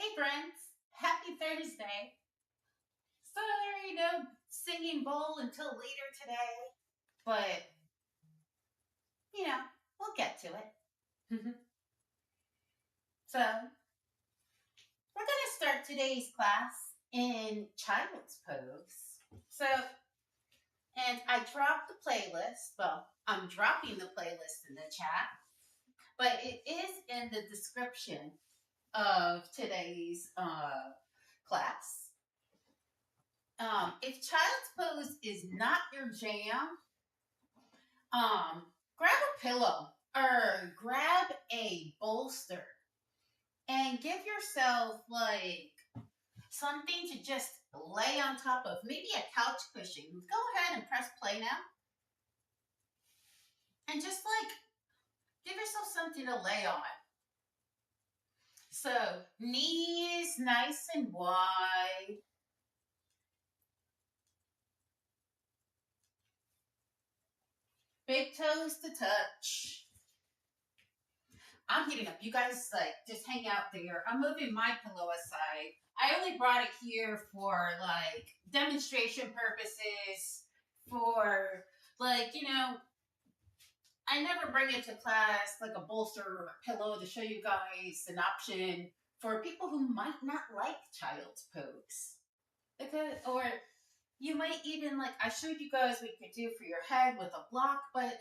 Hey friends, happy Thursday. Sorry, no singing bowl until later today, but we'll get to it. So, we're going to start today's class in child's pose. So, and I dropped the playlist. Well, I'm dropping the playlist in the chat, but it is in the description of today's class. If child's pose is not your jam, grab a pillow or grab a bolster and give yourself like something to just lay on top of, maybe a couch cushion. Go ahead and press play now. And just like give yourself something to lay on. So knees nice and wide. Big toes to touch. I'm getting up. You guys like just hang out there. I'm moving my pillow aside. I only brought it here for like demonstration purposes, for like, I never bring it to class like a bolster or a pillow to show you guys an option for people who might not like child's pose. Or you might even like, I showed you guys what you could do for your head with a block, but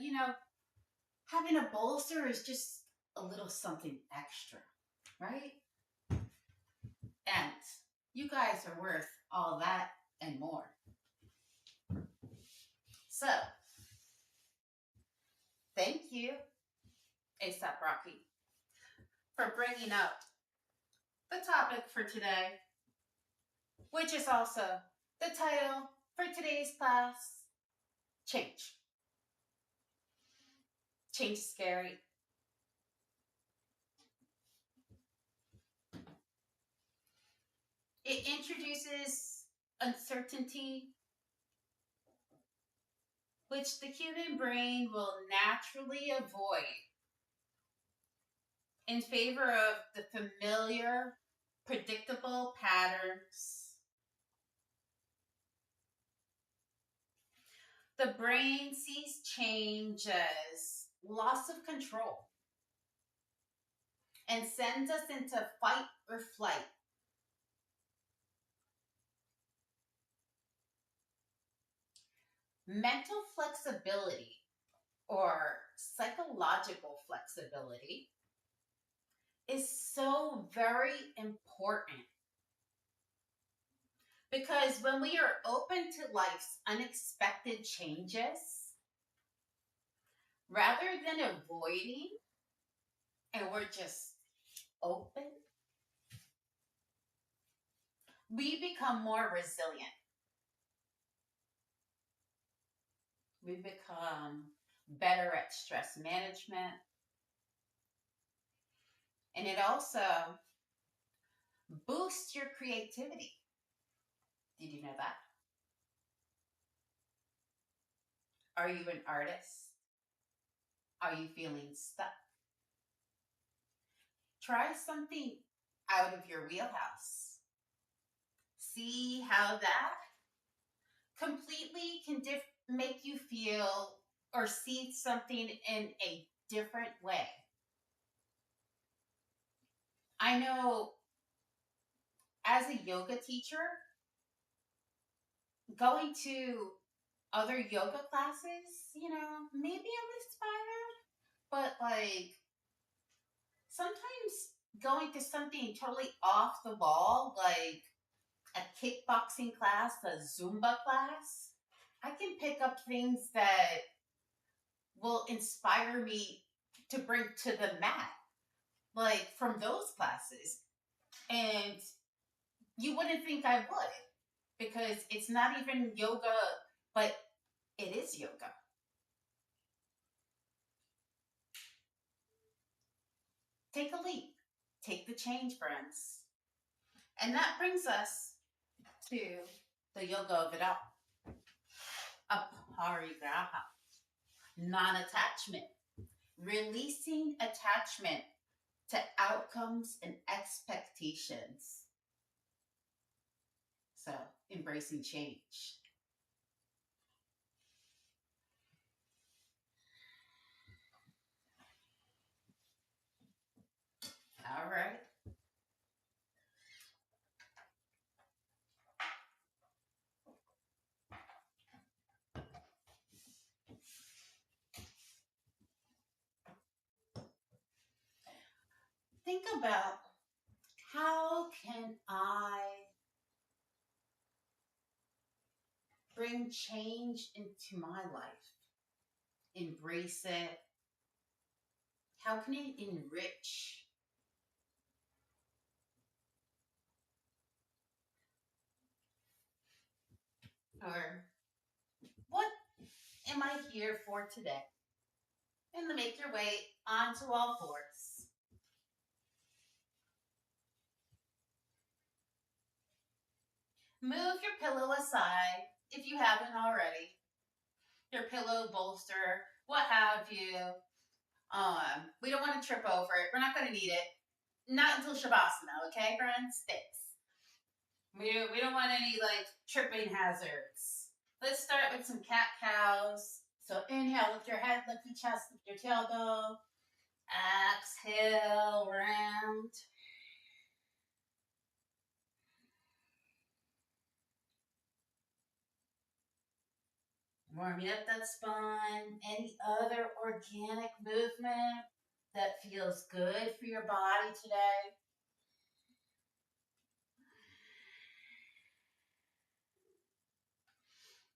having a bolster is just a little something extra, right? And you guys are worth all that and more. So, thank you, ASAP Rocky, for bringing up the topic for today, which is also the title for today's class, Change. Change is scary. It introduces uncertainty, which the human brain will naturally avoid in favor of the familiar, predictable patterns. The brain sees change as loss of control and sends us into fight or flight. Mental flexibility or psychological flexibility is so very important, because when we are open to life's unexpected changes, rather than avoiding, and we're just open, we become more resilient. We become better at stress management. And it also boosts your creativity. Did you know that? Are you an artist? Are you feeling stuck? Try something out of your wheelhouse. See how that completely can make you feel or see something in a different way. I know as a yoga teacher, going to other yoga classes, maybe I'm inspired, but like sometimes going to something totally off the wall, like a kickboxing class, a Zumba class, I can pick up things that will inspire me to bring to the mat, like from those classes. And you wouldn't think I would, because it's not even yoga, but it is yoga. Take a leap. Take the change, friends. And that brings us to the yoga of it all. Aparigraha. Non-attachment. Releasing attachment to outcomes and expectations. So, embracing change. All right. Think about, how can I bring change into my life? Embrace it. How can it enrich? Or what am I here for today? And to make your way onto all fours. Move your pillow aside if you haven't already. Your pillow, bolster, what have you. We don't want to trip over it. We're not going to need it. Not until Shavasana, okay, friends? Thanks. We don't want any like tripping hazards. Let's start with some cat cows. So inhale, lift your head, lift your chest, lift your tailbone. Exhale, round. Warming up that spine. Any other organic movement that feels good for your body today?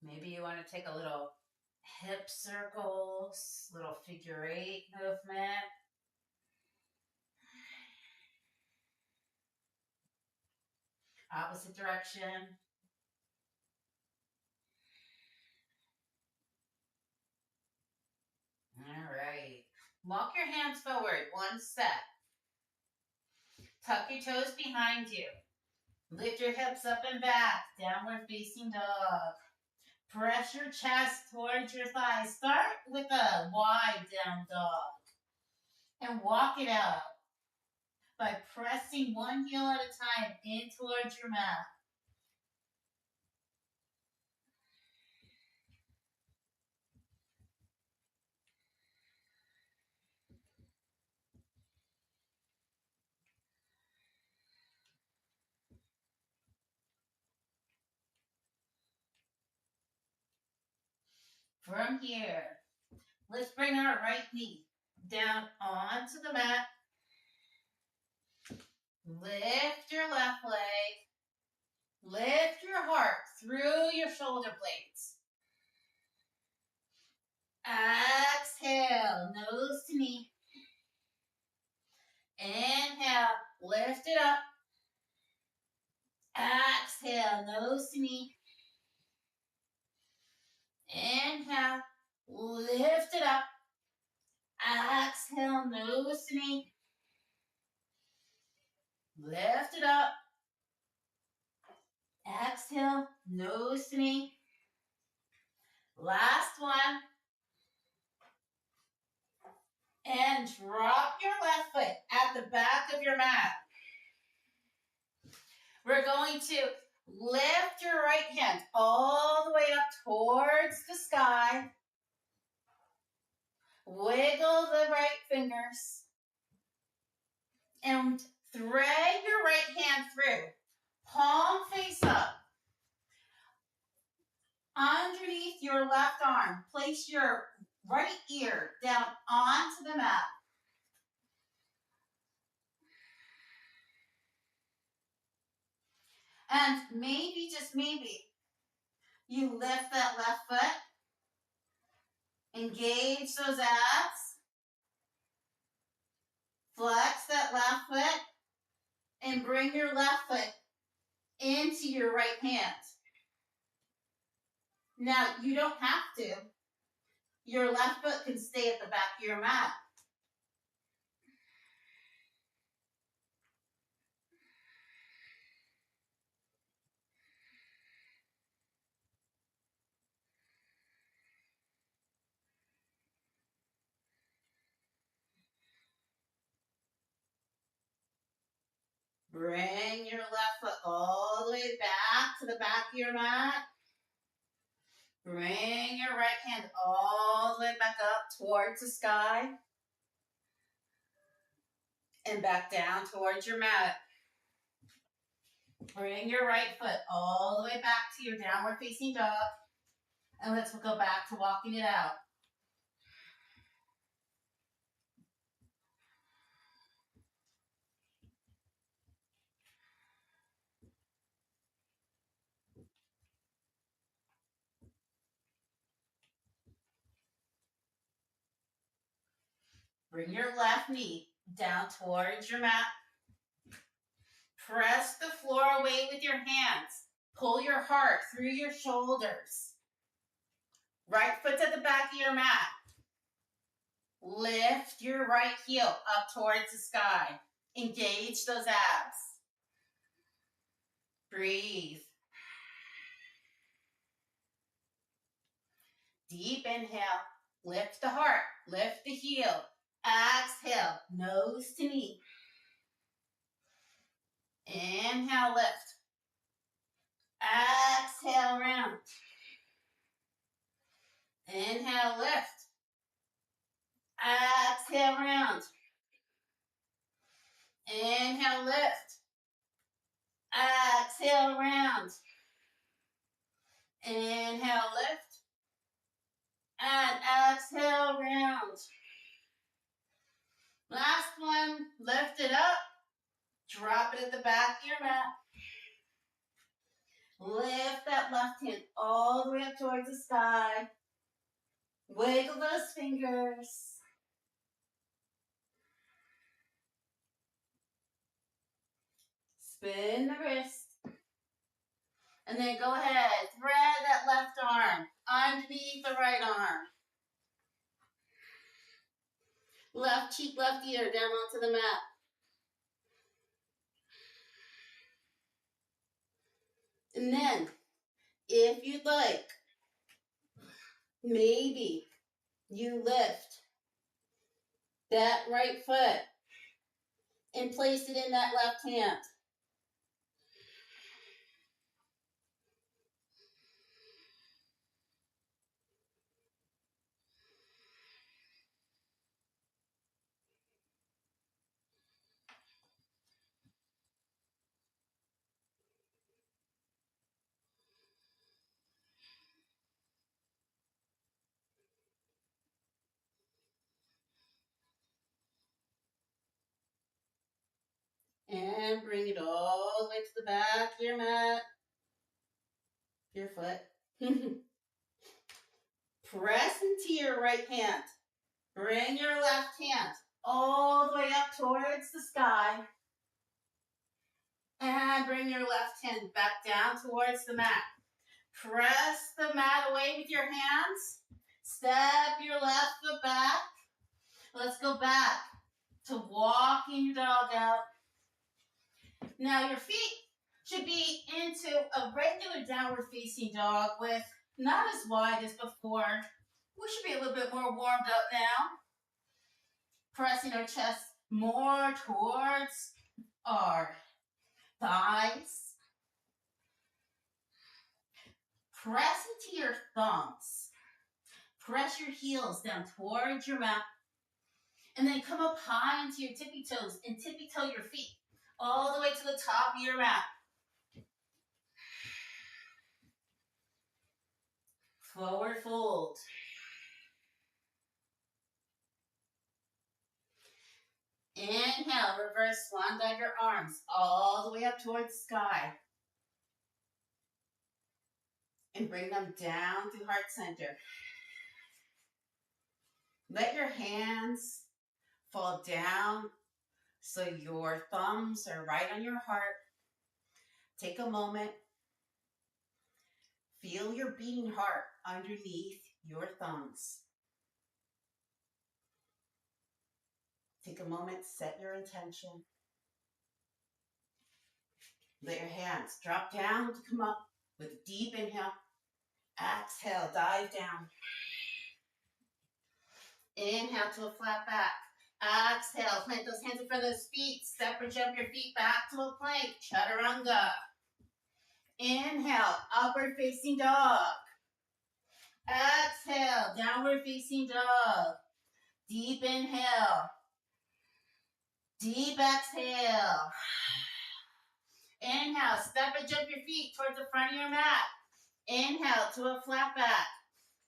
Maybe you want to take a little hip circles, little figure 8 movement. Opposite direction. All right. Walk your hands forward one step. Tuck your toes behind you. Lift your hips up and back. Downward facing dog. Press your chest towards your thighs. Start with a wide down dog. And walk it out by pressing one heel at a time in towards your mat. From here, let's bring our right knee down onto the mat. Lift your left leg. Lift your heart through your shoulder blades. Exhale, nose to knee. Inhale, lift it up. Exhale, nose to knee. Inhale, lift it up. Exhale, nose to knee. Lift it up. Exhale, nose to knee. Last one. And drop your left foot at the back of your mat. We're going to lift your right hand all the way up towards the sky. Wiggle the right fingers. And thread your right hand through. Palm face up. Underneath your left arm, place your right ear down onto the mat. And maybe, just maybe, you lift that left foot. Engage those abs. Flex that left foot. And bring your left foot into your right hand. Now, you don't have to. Your left foot can stay at the back of your mat. Bring your left foot all the way back to the back of your mat. Bring your right hand all the way back up towards the sky. And back down towards your mat. Bring your right foot all the way back to your downward facing dog. And let's go back to walking it out. Bring your left knee down towards your mat. Press the floor away with your hands. Pull your heart through your shoulders. Right foot's at the back of your mat. Lift your right heel up towards the sky. Engage those abs. Breathe. Deep inhale. Lift the heart. Lift the heel. Exhale. Nose to knee. Inhale, lift. Exhale, round. Inhale, lift. Exhale, round. Inhale, lift. Exhale, round. Inhale, lift. And exhale, round. Last one, lift it up. Drop it at the back of your mat. Lift that left hand all the way up towards the sky. Wiggle those fingers. Spin the wrist. And then go ahead, thread that left arm underneath the right arm. Left cheek, left ear down onto the mat. And then, if you'd like, maybe you lift that right foot and place it in that left hand. And bring it all the way to the back of your mat, your foot. Press into your right hand. Bring your left hand all the way up towards the sky. And bring your left hand back down towards the mat. Press the mat away with your hands. Step your left foot back. Let's go back to walking your dog out. Now your feet should be into a regular downward facing dog with not as wide as before. We should be a little bit more warmed up now. Pressing our chest more towards our thighs. Press into your thumbs. Press your heels down towards your mat. And then come up high into your tippy toes and tippy toe your feet all the way to the top of your mat. Forward fold. Inhale, reverse swan dive your arms all the way up towards the sky. And bring them down through heart center. Let your hands fall down so your thumbs are right on your heart. Take a moment. Feel your beating heart underneath your thumbs. Take a moment, set your intention. Let your hands drop down to come up with a deep inhale. Exhale, dive down. Inhale to a flat back. Exhale, plant those hands in front of those feet. Step or jump your feet back to a plank. Chaturanga. Inhale, upward facing dog. Exhale, downward facing dog. Deep inhale. Deep exhale. Inhale, step and jump your feet towards the front of your mat. Inhale to a flat back.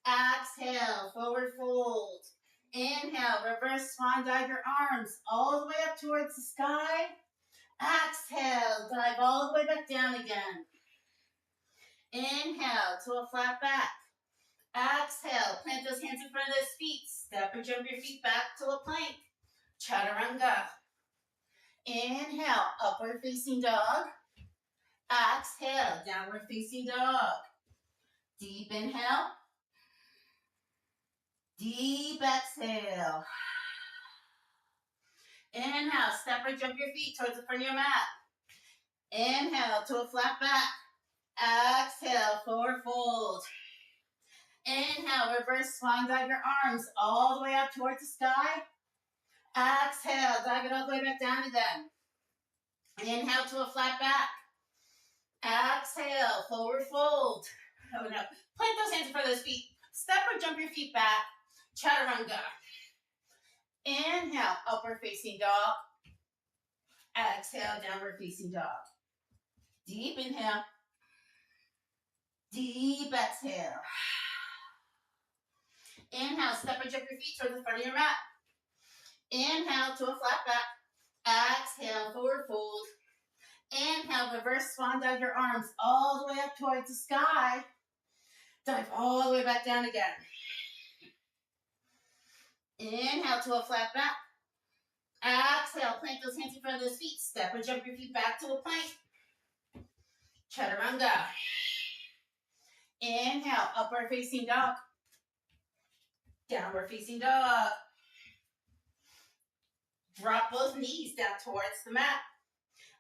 Exhale, forward fold. Inhale, reverse swan dive your arms all the way up towards the sky. Exhale, dive all the way back down again. Inhale to a flat back. Exhale, plant those hands in front of those feet. Step or jump your feet back to a plank. Chaturanga. Inhale, upward facing dog. Exhale, downward facing dog. Deep inhale. Deep exhale. Inhale, step or jump your feet towards the front of your mat. Inhale to a flat back. Exhale, forward fold. Inhale, reverse swan dive your arms all the way up towards the sky. Exhale, dive it all the way back down again. Inhale to a flat back. Exhale, forward fold. Oh no. Plant those hands in front of those feet. Step or jump your feet back. Chaturanga. Inhale, upward facing dog. Exhale, downward facing dog. Deep inhale. Deep exhale. Inhale, step or jump your feet towards the front of your mat. Inhale to a flat back. Exhale, forward fold. Inhale, reverse swan dive your arms all the way up towards the sky. Dive all the way back down again. Inhale to a flat back. Exhale, plant those hands in front of those feet. Step or jump your feet back to a plank. Chaturanga. Inhale, upward facing dog. Downward facing dog. Drop both knees down towards the mat.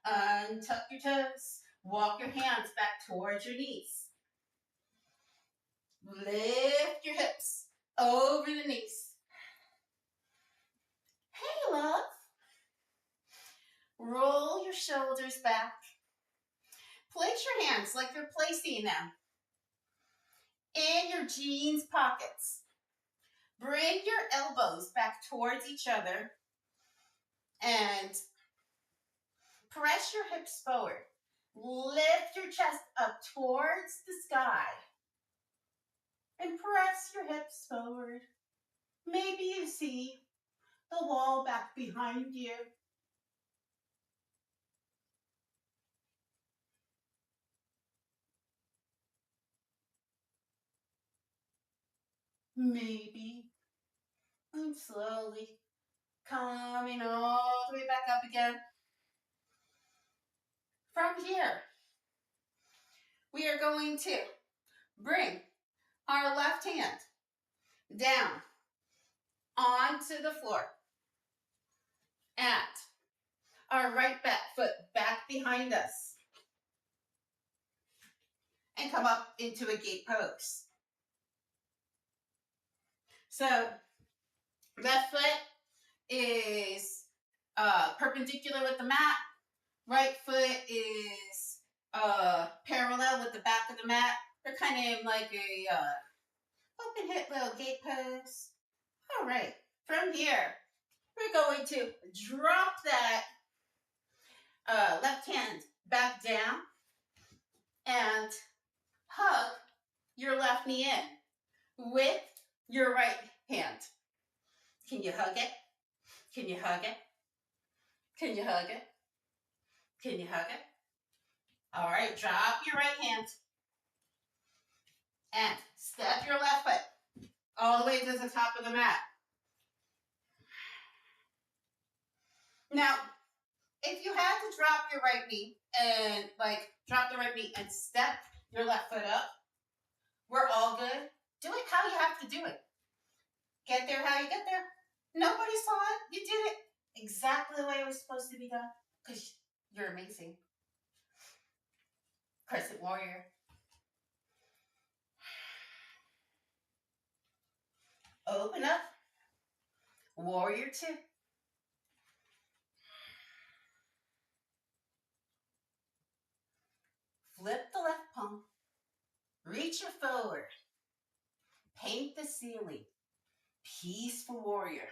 Untuck your toes. Walk your hands back towards your knees. Lift your hips over the knees. Hey, love. Roll your shoulders back. Place your hands like you're placing them in your jeans pockets. Bring your elbows back towards each other and press your hips forward. Lift your chest up towards the sky and press your hips forward. Maybe you see the wall back behind you. Maybe I'm slowly coming all the way back up again. From here, we are going to bring our left hand down onto the floor and our right back foot back behind us and come up into a gate pose. So left foot is perpendicular with the mat. Right foot is parallel with the back of the mat. They're kind of like a open hip little gate pose. All right, from here, we're going to drop that left hand back down and hug your left knee in with your right hand. Can you hug it? Can you hug it? Can you hug it? Can you hug it? All right, drop your right hand and step your left foot all the way to the top of the mat. Now, if you had to drop your right knee and drop the right knee and step your left foot up, we're all good. Do it how you have to do it. Get there how you get there. Nobody saw it. You did it exactly the way it was supposed to be done because you're amazing. Crescent warrior. Open up. Warrior two. Venture forward. Paint the ceiling. Peaceful warrior.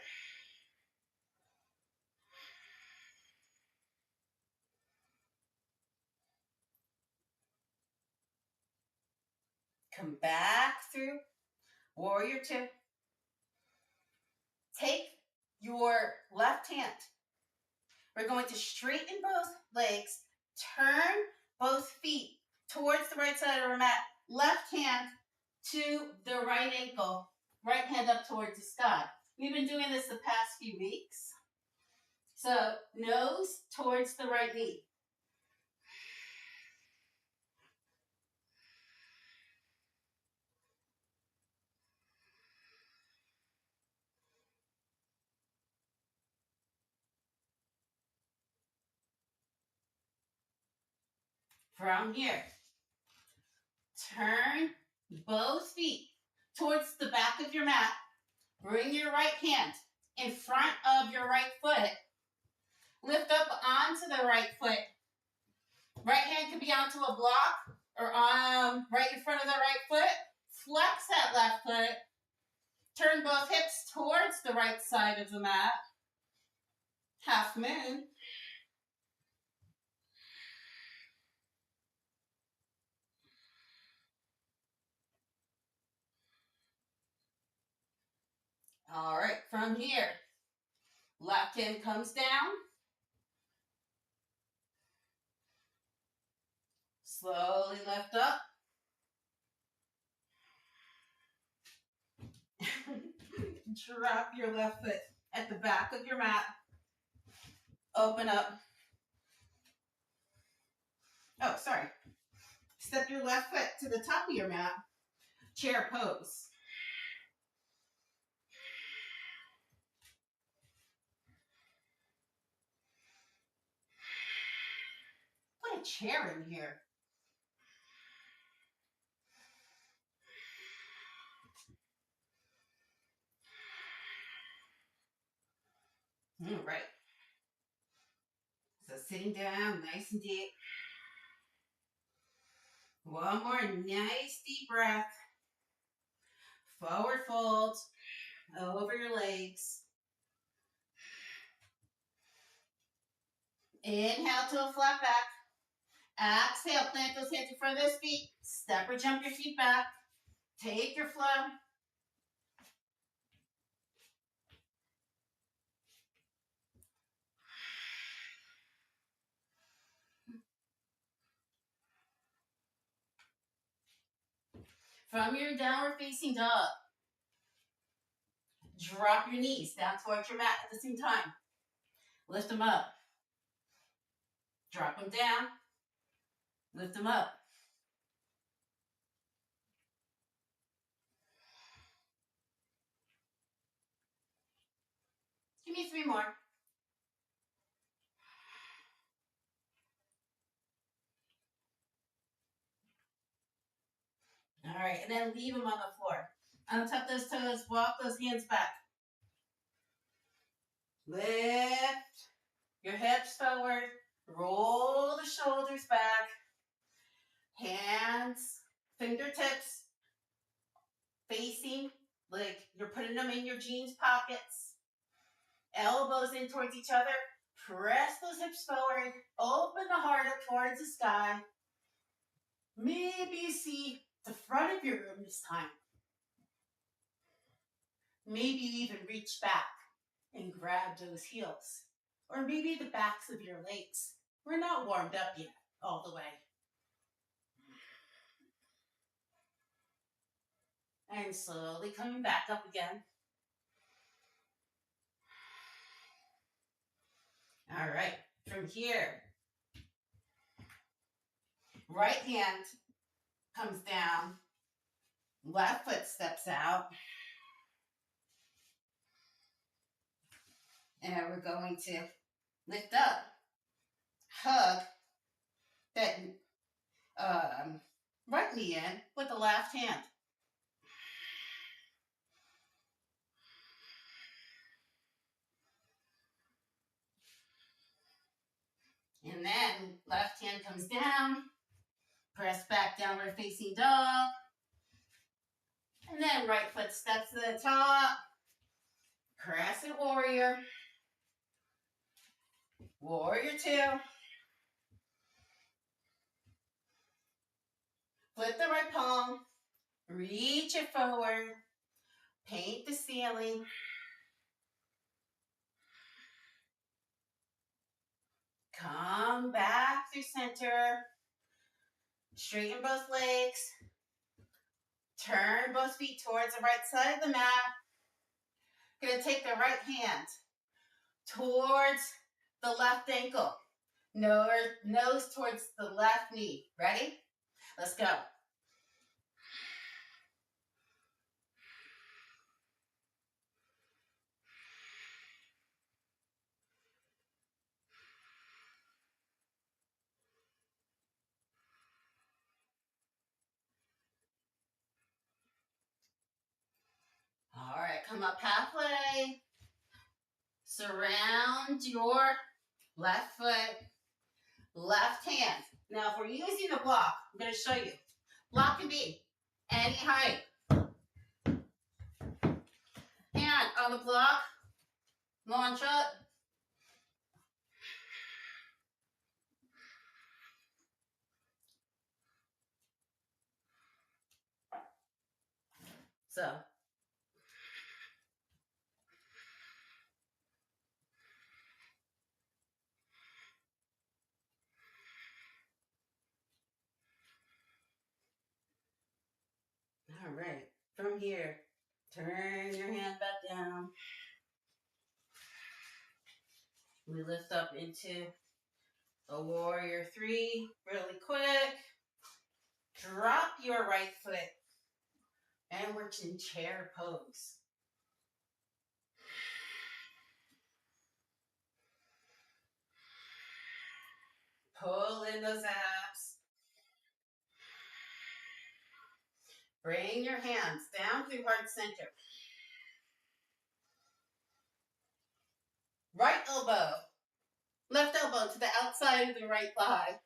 Come back through warrior two. Take your left hand. We're going to straighten both legs. Turn both feet towards the right side of our mat. Left hand to the right ankle. Right hand up towards the sky. We've been doing this the past few weeks. So nose towards the right knee. From here, turn both feet towards the back of your mat. Bring your right hand in front of your right foot. Lift up onto the right foot. Right hand could be onto a block or right in front of the right foot. Flex that left foot. Turn both hips towards the right side of the mat. Half moon. All right, from here, left hand comes down. Slowly lift up. Drop your left foot at the back of your mat. Open up. Oh, sorry. Step your left foot to the top of your mat. Chair pose. Put a chair in here. All right. So sitting down, nice and deep. One more nice deep breath. Forward fold over your legs. Inhale to a flat back. Exhale, plant those hands in front of those feet. Step or jump your feet back. Take your flow. From your downward facing dog, drop your knees down towards your mat at the same time. Lift them up. Drop them down. Lift them up. Give me 3 more. All right, and then leave them on the floor. Untuck those toes, walk those hands back. Lift your hips forward, roll the shoulders back. Hands, fingertips facing like you're putting them in your jeans pockets. Elbows in towards each other. Press those hips forward. Open the heart up towards the sky. Maybe you see the front of your room this time. Maybe you even reach back and grab those heels. Or maybe the backs of your legs. We're not warmed up yet all the way. And slowly coming back up again. All right, from here, right hand comes down, left foot steps out. And we're going to lift up, hug that right knee in with the left hand. And then left hand comes down, press back downward facing dog, And then right foot steps to the top. Crescent warrior. Warrior two. Flip the right palm. Reach it forward. Paint the ceiling. Come back through center. Straighten both legs. Turn both feet towards the right side of the mat. Gonna take the right hand towards the left ankle. Nose towards the left knee. Ready? Let's go. All right, come up halfway. Surround your left foot, left hand. Now, if we're using a block, I'm going to show you. Block can be any height. Hand on the block, launch up. So, all right, from here, turn your hand back down. We lift up into a warrior three really quick. Drop your right foot and we're in chair pose. Pull in those abs. Bring your hands down through heart center. Right elbow, left elbow to the outside of the right thigh.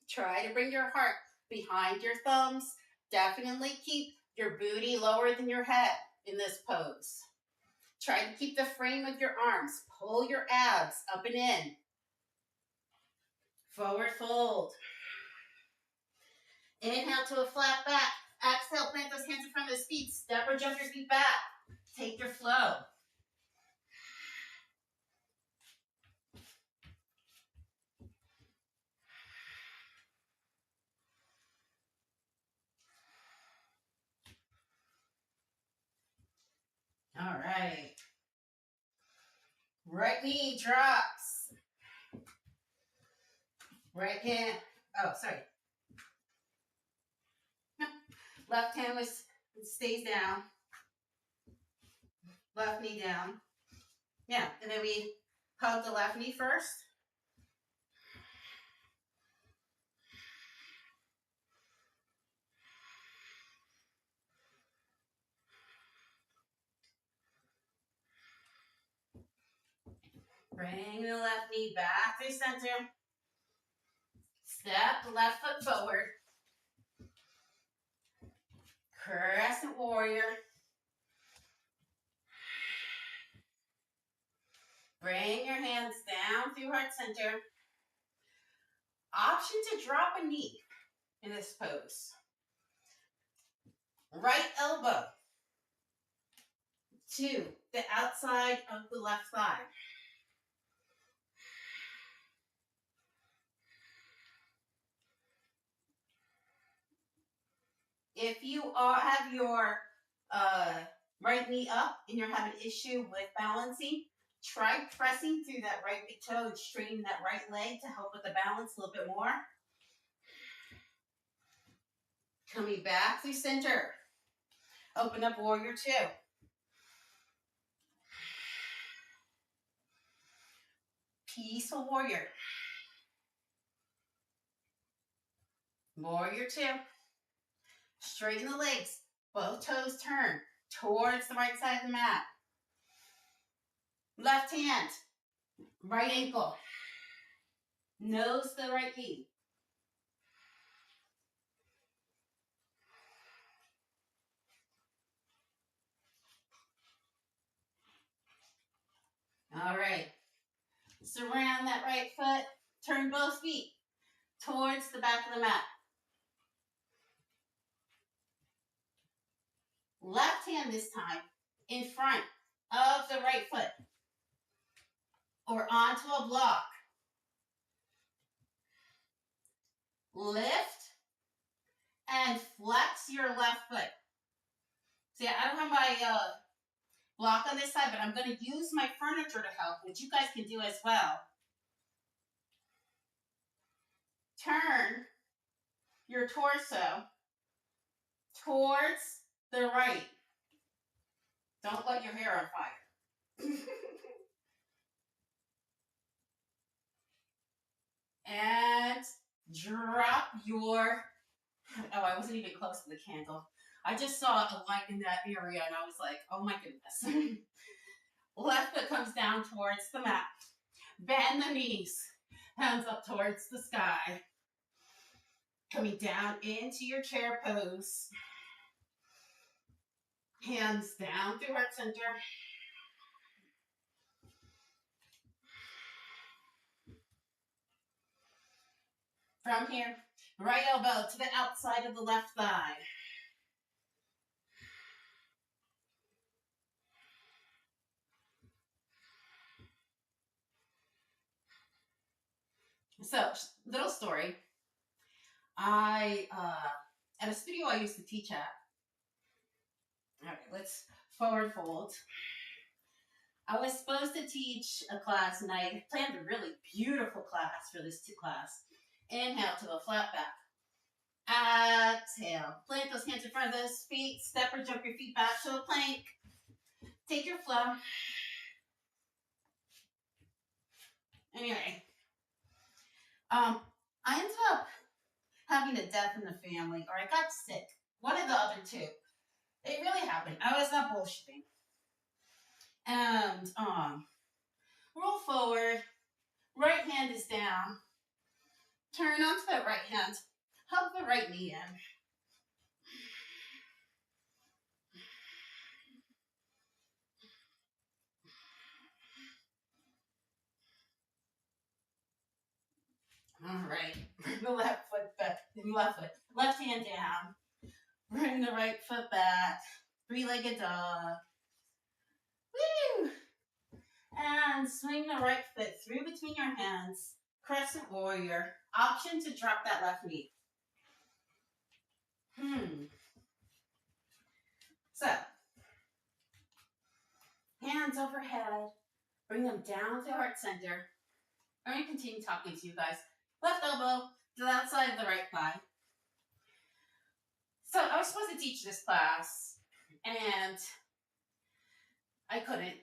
Try to bring your heart behind your thumbs. Definitely keep your booty lower than your head in this pose. Try to keep the frame of your arms. Pull your abs up and in. Forward fold. Inhale to a flat back. Exhale, plant those hands in front of those feet. Step or jump your feet back. Take your flow. All right. Right knee drops. Right hand. Oh, sorry. Left hand stays down. Left knee down. Yeah, and then we hug the left knee first. Bring the left knee back to center. Step the left foot forward. Crescent warrior. Bring your hands down through heart center. Option to drop a knee in this pose. Right elbow to the outside of the left thigh. If you have your right knee up and you're having an issue with balancing, try pressing through that right big toe and straighten that right leg to help with the balance a little bit more. Coming back through center. Open up warrior two. Peaceful warrior. Warrior two. Straighten the legs. Both toes turn towards the right side of the mat. Left hand. Right ankle. Nose to the right knee. All right. Surround that right foot. Turn both feet towards the back of the mat. Left hand this time in front of the right foot or onto a block. Lift and flex your left foot. See, I don't have my block on this side, but I'm going to use my furniture to help, which you guys can do as well. Turn your torso towards the right. Don't let your hair on fire. And drop your, oh, I wasn't even close to the candle. I just saw a light in that area and I was like, oh my goodness. Left foot comes down towards the mat. Bend the knees. Hands up towards the sky. Coming down into your chair pose. Hands down through heart center. From here, right elbow to the outside of the left thigh. So, little story. At a studio I used to teach at. All right, let's forward fold. I was supposed to teach a class, and I planned a really beautiful class for this class. Inhale to a flat back. Exhale. Plant those hands in front of those feet. Step or jump your feet back to a plank. Take your flow. Anyway, I ended up having a death in the family, or I got sick. One of the other two. It really happened. I was not bullshitting. And roll forward. Right hand is down. Turn onto that right hand. Hug the right knee in. All right. Bring the left foot back. Left hand down. Bring the right foot back. Three-legged dog. Woo! And swing the right foot through between your hands. Crescent warrior. Option to drop that left knee. So, hands overhead. Bring them down to heart center. I'm going to continue talking to you guys. Left elbow to the outside of the right thigh. So I was supposed to teach this class, and I couldn't.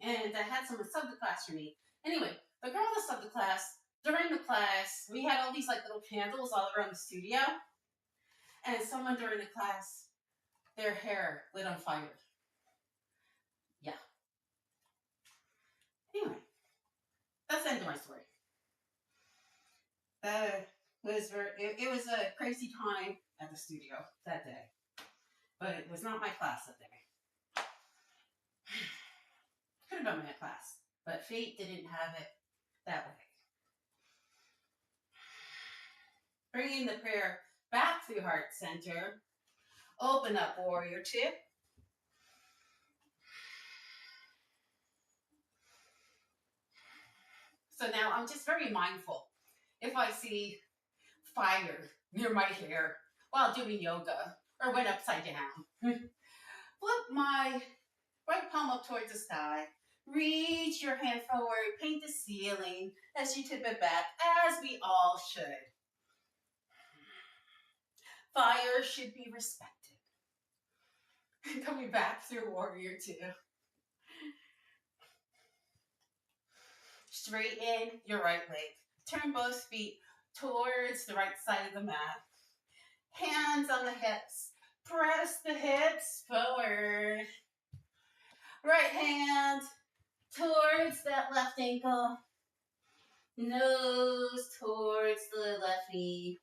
And I had someone sub the class for me. Anyway, the girl that subbed the class, during the class, we had all these like little candles all around the studio. And someone during the class, their hair lit on fire. Yeah. Anyway, that's the end of my story. It was a crazy time at the studio that day. But it was not my class that day. Could have been my class, but fate didn't have it that way. Bringing the prayer back through heart center. Open up warrior two. So now I'm just very mindful. If I see fire near my hair while doing yoga or when upside down, flip my right palm up towards the sky. Reach your hand forward, paint the ceiling as you tip it back, as we all should. Fire should be respected. Coming back through warrior two. Straighten your right leg. Turn both feet towards the right side of the mat. Hands on the hips. Press the hips forward. Right hand towards that left ankle. Nose towards the left knee.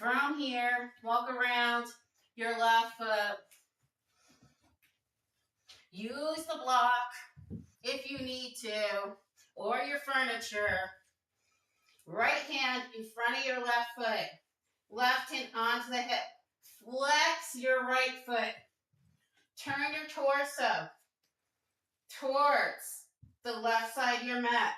From here, walk around your left foot. Use the block if you need to, or your furniture. Right hand in front of your left foot. Left hand onto the hip. Flex your right foot. Turn your torso towards the left side of your mat.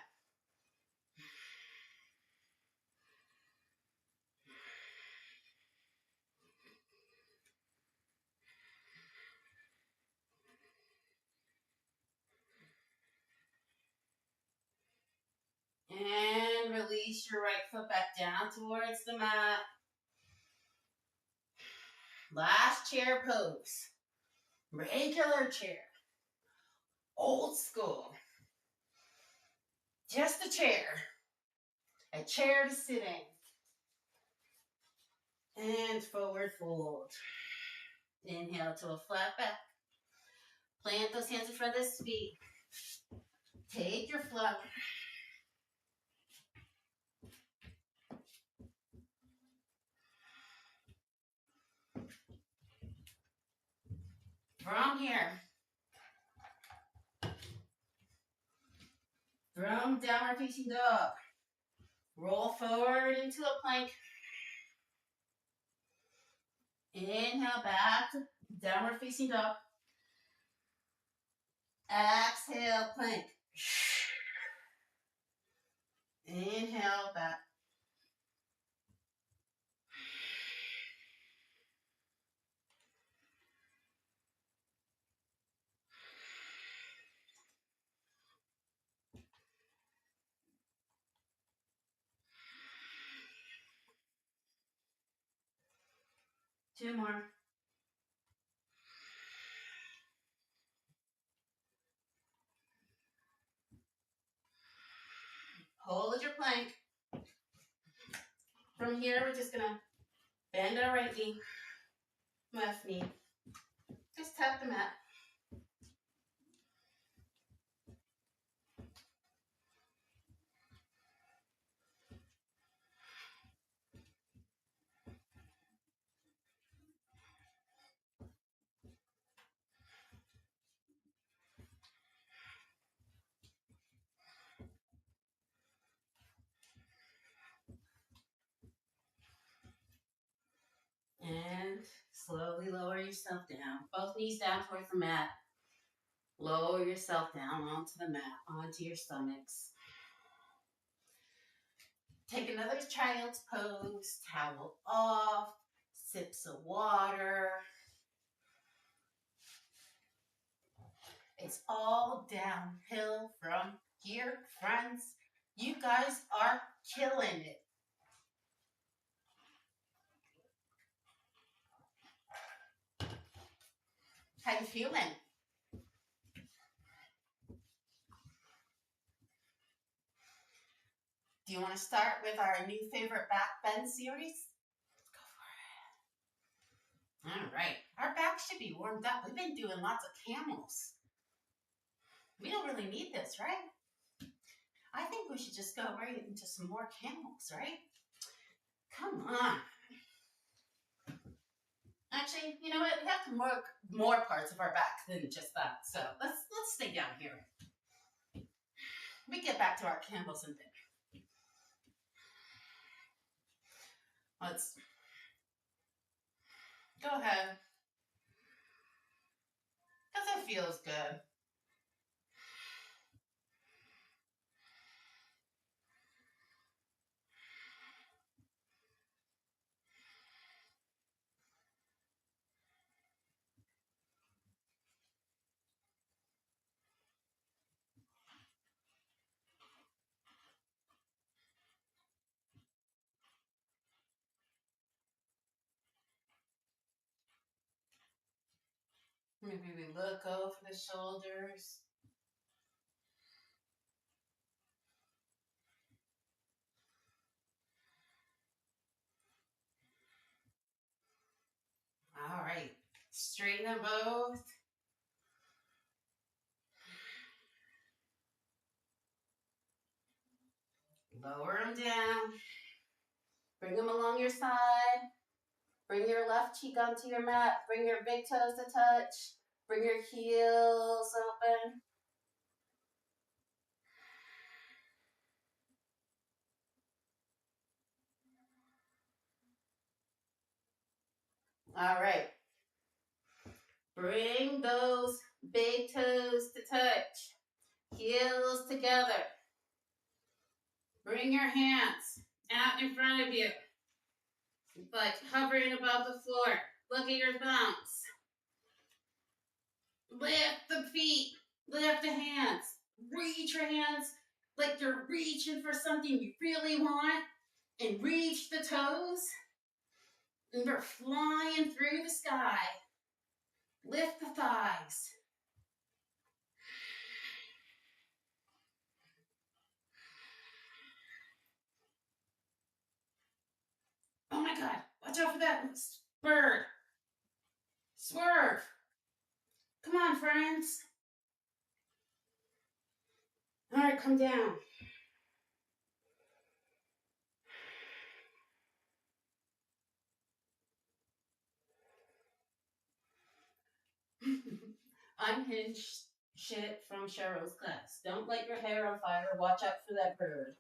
And release your right foot back down towards the mat. Last chair pose. Regular chair. Old school. Just a chair. A chair to sit in. And forward fold. Inhale to a flat back. Plant those hands in front of the feet. Take your flow. From here, from downward facing dog, roll forward into a plank. Inhale back to downward facing dog. Exhale, plank. Inhale back. Two more. Hold your plank. From here, we're just gonna bend our right knee, left knee. Just tap the mat. And slowly lower yourself down. Both knees down towards the mat. Lower yourself down onto the mat, onto your stomachs. Take another child's pose, towel off, sips of water. It's all downhill from here, friends. You guys are killing it. How you feeling? Do you want to start with our new favorite back bend series? Go for it. All right. Our back should be warmed up. We've been doing lots of camels. We don't really need this, right? I think we should just go right into some more camels, right? Come on. Actually, you know what? We have to work more parts of our back than just that. So let's stay down here. We get back to our camels and things. Let's go ahead. Because it feels good. Maybe we look over the shoulders. All right. Straighten them both. Lower them down. Bring them along your side. Bring your left cheek onto your mat. Bring your big toes to touch. Bring your heels open. All right. Bring those big toes to touch. Heels together. Bring your hands out in front of you, like hovering above the floor. Look at your thumbs. Lift the feet. Lift the hands. Reach your hands like you're reaching for something you really want. And reach the toes. And you're flying through the sky. Lift the thighs. Oh my God, watch out for that bird. Swerve. Come on, friends. All right, come down. Unhinged shit from Cheryl's class. Don't light your hair on fire. Watch out for that bird.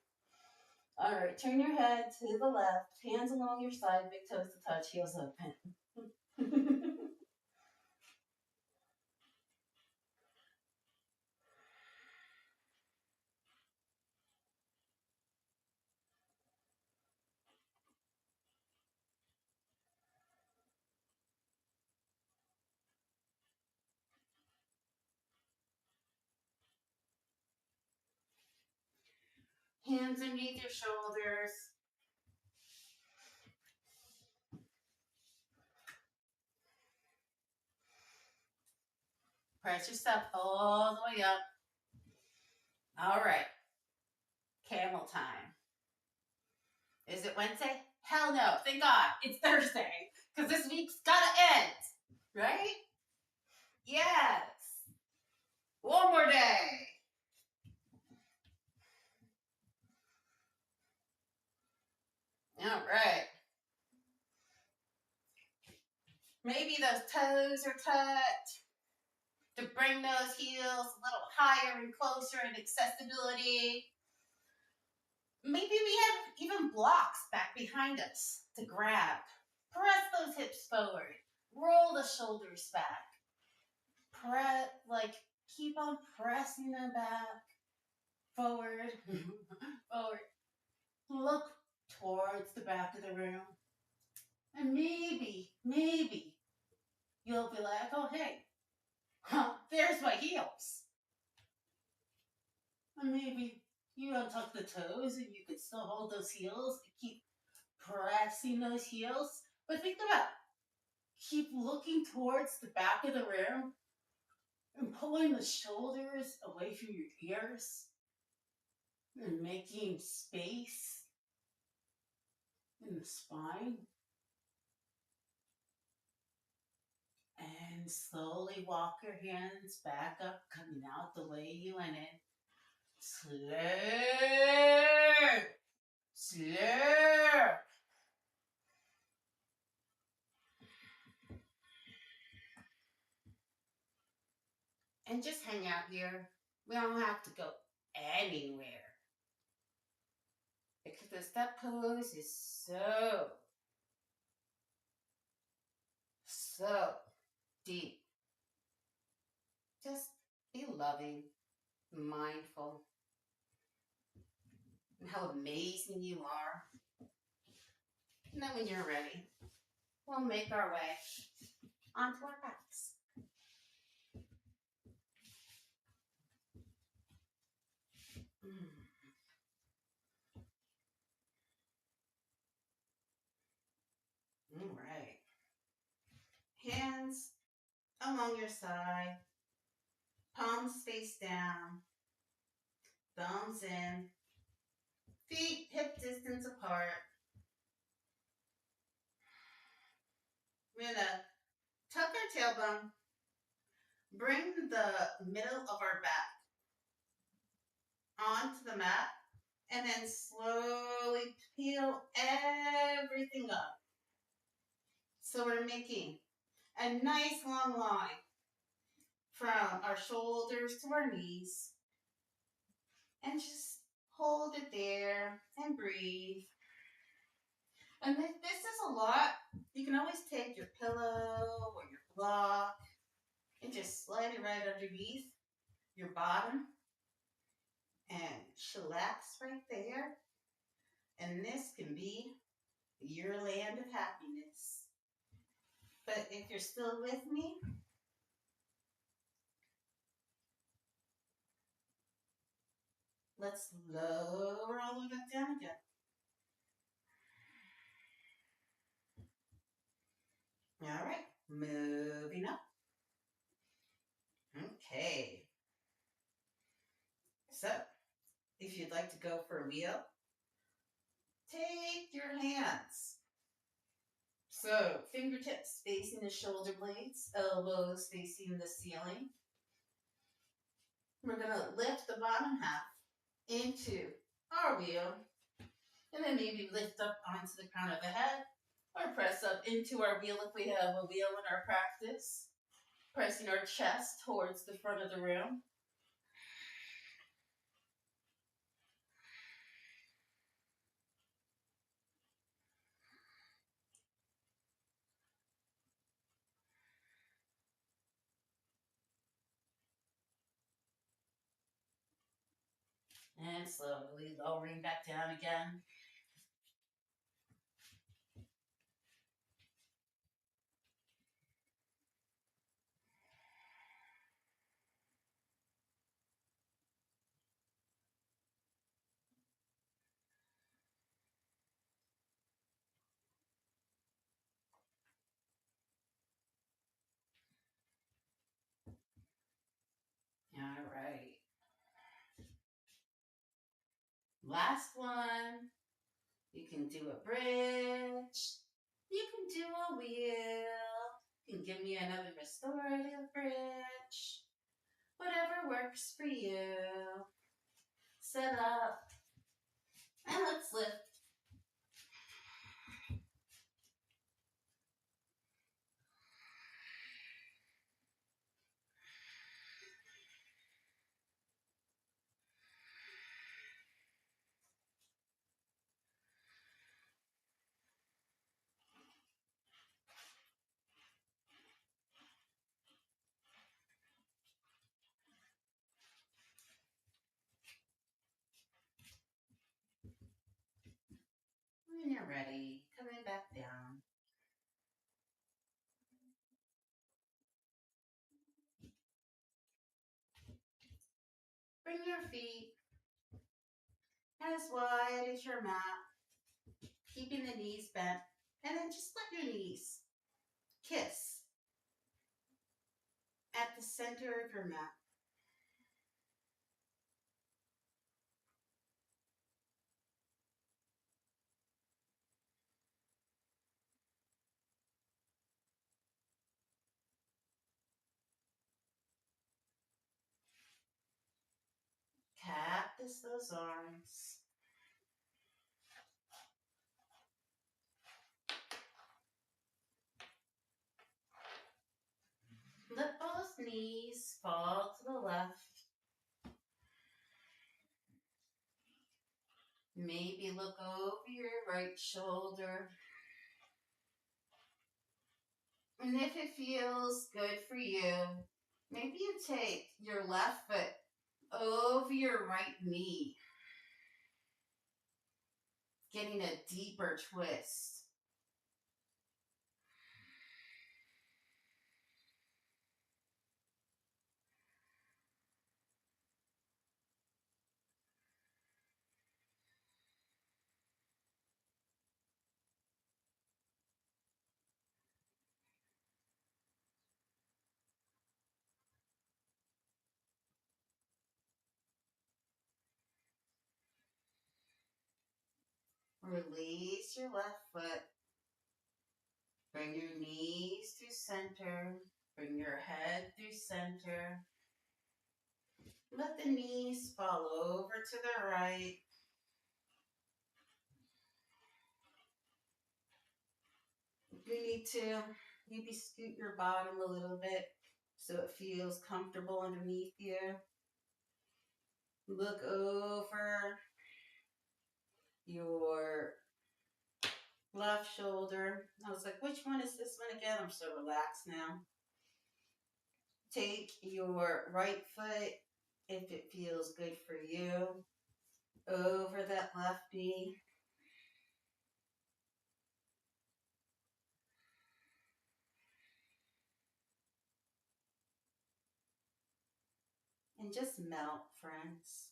All right, turn your head to the left. Hands along your side. Big toes to touch. Heels open. Hands underneath your shoulders. Press yourself all the way up. All right. Camel time. Is it Wednesday? Hell no. Thank God. It's Thursday. Because this week's gotta end. Right? Yes. One more day. All right. Maybe those toes are tucked to bring those heels a little higher and closer in accessibility. Maybe we have even blocks back behind us to grab. Press those hips forward. Roll the shoulders back. Press, like, keep on pressing them back. Forward. Forward. Look towards the back of the room. And maybe you'll be like, oh, hey, there's my heels. And maybe you untuck the toes and you can still hold those heels and keep pressing those heels. But think about it. Keep looking towards the back of the room and pulling the shoulders away from your ears and making space in the spine. And slowly walk your hands back up, coming out the way you went in. Slow. Slow. And just hang out here. We don't have to go anywhere. Because the step pose is so deep. Just be loving, mindful, and how amazing you are. And then when you're ready, we'll make our way onto our backs. All right. Hands along your side, palms face down, thumbs in, feet hip distance apart. We're gonna tuck our tailbone, bring the middle of our back onto the mat, And then slowly peel everything up. So we're making a nice long line from our shoulders to our knees. And just hold it there and breathe. And if this is a lot, you can always take your pillow or your block and just slide it right underneath your bottom and chillax right there. And this can be your land of happiness. But if you're still with me, let's lower all the way back down again. All right, moving up. Okay. So, if you'd like to go for a wheel, take your hands. So, fingertips facing the shoulder blades, elbows facing the ceiling. We're going to lift the bottom half into our wheel, and then maybe lift up onto the crown of the head, or press up into our wheel if we have a wheel in our practice, pressing our chest towards the front of the room. And slowly lowering back down again. All right. Last one. You can do a bridge. You can do a wheel. You can give me another restorative bridge. Whatever works for you. Set up. And let's lift. When you're ready, coming back down. Bring your feet as wide as your mat, keeping the knees bent, and then just let your knees kiss at the center of your mat. Cactus those arms. Let both knees fall to the left. Maybe look over your right shoulder. And if it feels good for you, maybe you take your left foot over your right knee, getting a deeper twist. Release your left foot. Bring your knees through center. Bring your head through center. Let the knees fall over to the right. You need to maybe scoot your bottom a little bit so it feels comfortable underneath you. Look over your left shoulder. I was like, which one is this one again? I'm so relaxed now. Take your right foot, if it feels good for you, over that left knee. And just melt, friends.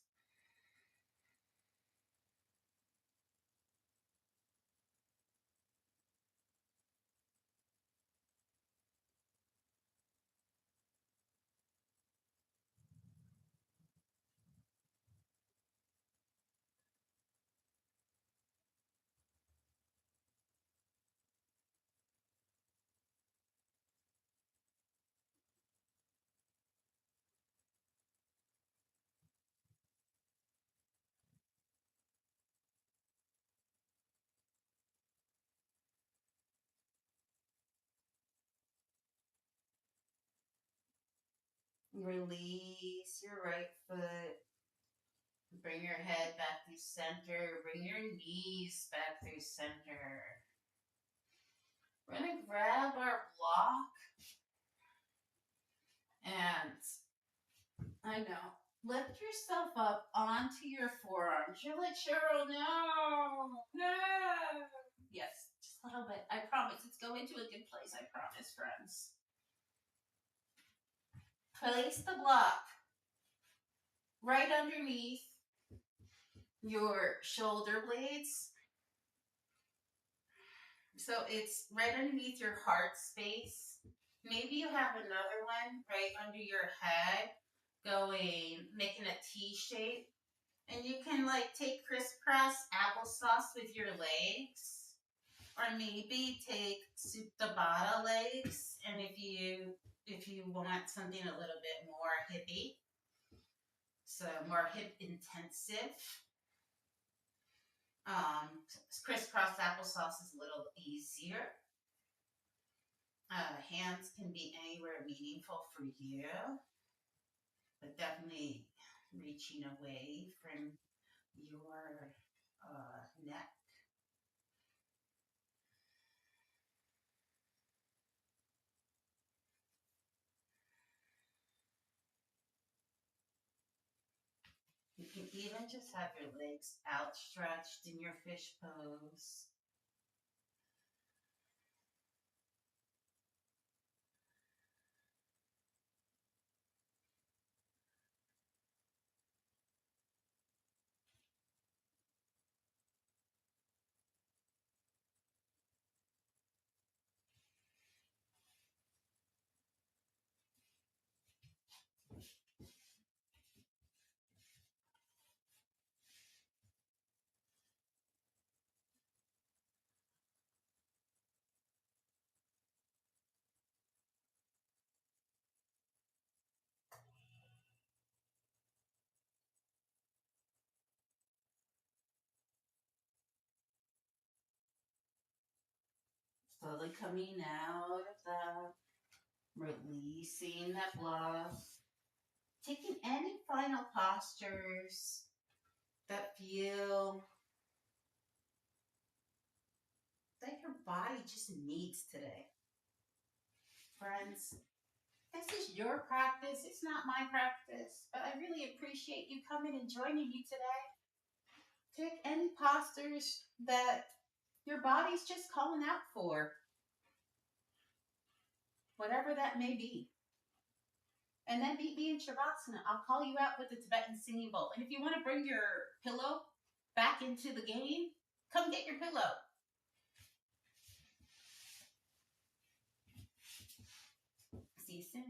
Release your right foot. Bring your head back through center. Bring your knees back through center. We're going to grab our block. And I know, lift yourself up onto your forearms. You're like, Cheryl, no, no. Yes, just a little bit. I promise it's going to a good place. I promise, friends. Place the block right underneath your shoulder blades. So it's right underneath your heart space. Maybe you have another one right under your head making a T shape. And you can like take crisscross applesauce with your legs. Or maybe take soup to bata legs. And if you want something a little bit more hippie, so more hip intensive, crisscross applesauce is a little easier. Hands can be anywhere meaningful for you, but definitely reaching away from your neck. You can even just have your legs outstretched in your fish pose. Slowly coming out of that, releasing that block. Taking any final postures that feel that your body just needs today. Friends, this is your practice. It's not my practice, but I really appreciate you coming and joining me today. Take any postures that your body's just calling out for, whatever that may be. And then meet me in Shavasana. I'll call you out with the Tibetan singing bowl. And if you want to bring your pillow back into the game, come get your pillow. See you soon.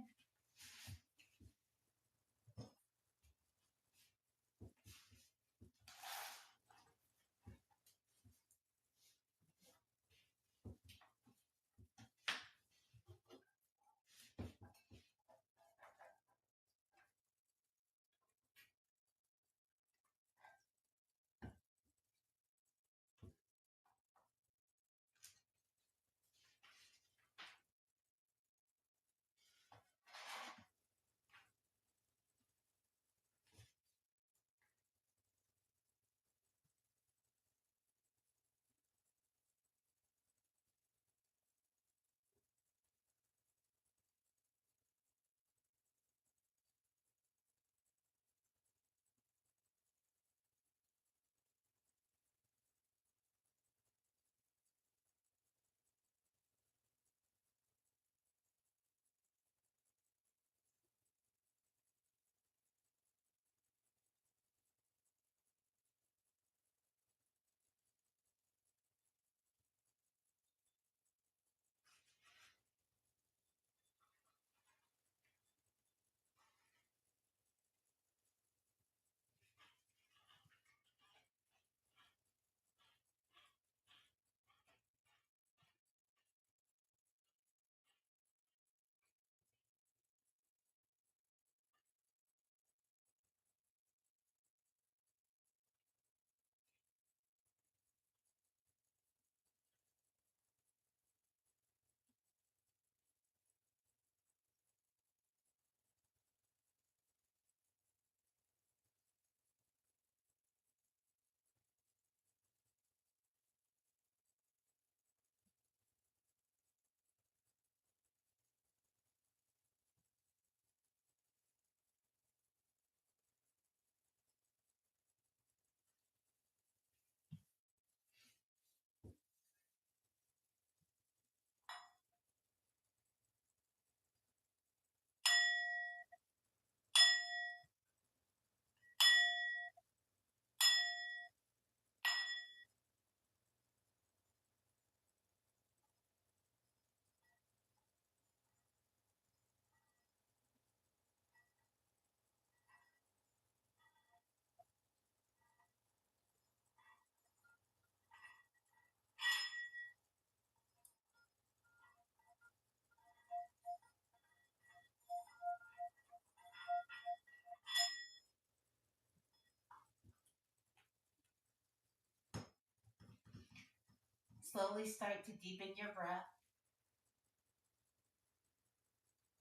Slowly start to deepen your breath.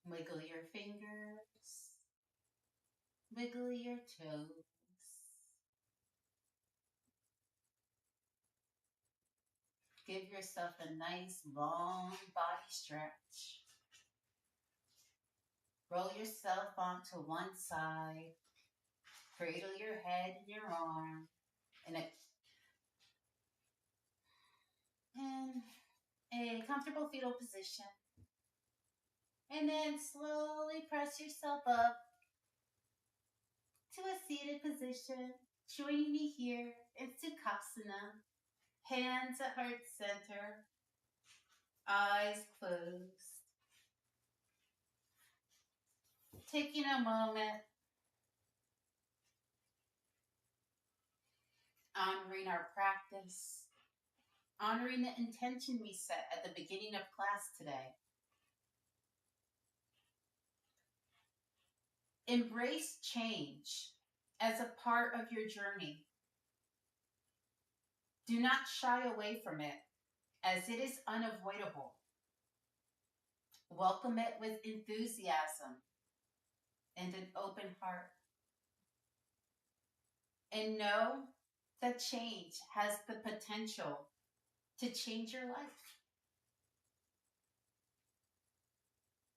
Wiggle your fingers. Wiggle your toes. Give yourself a nice long body stretch. Roll yourself onto one side. Cradle your head and your arm in a comfortable fetal position. And then slowly press yourself up to a seated position. Join me here in Sukhasana. Hands at heart center. Eyes closed. Taking a moment, honoring our practice, honoring the intention we set at the beginning of class today. Embrace change as a part of your journey. Do not shy away from it, as it is unavoidable. Welcome it with enthusiasm and an open heart. And know that change has the potential to change your life.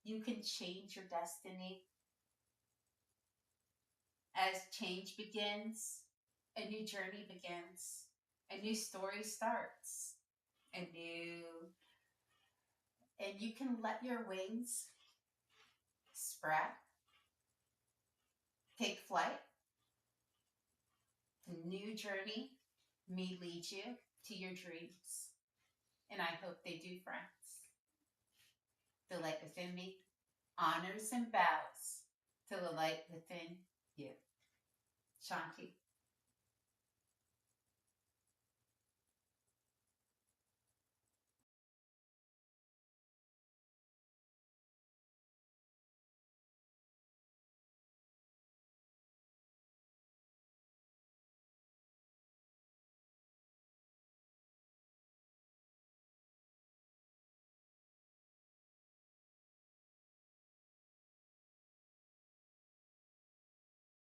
You can change your destiny. As change begins, a new journey begins, a new story starts, and you can let your wings spread, take flight. A new journey may lead you to your dreams, and I hope they do, friends. The light within me honors and bows to the light within you. Shanti.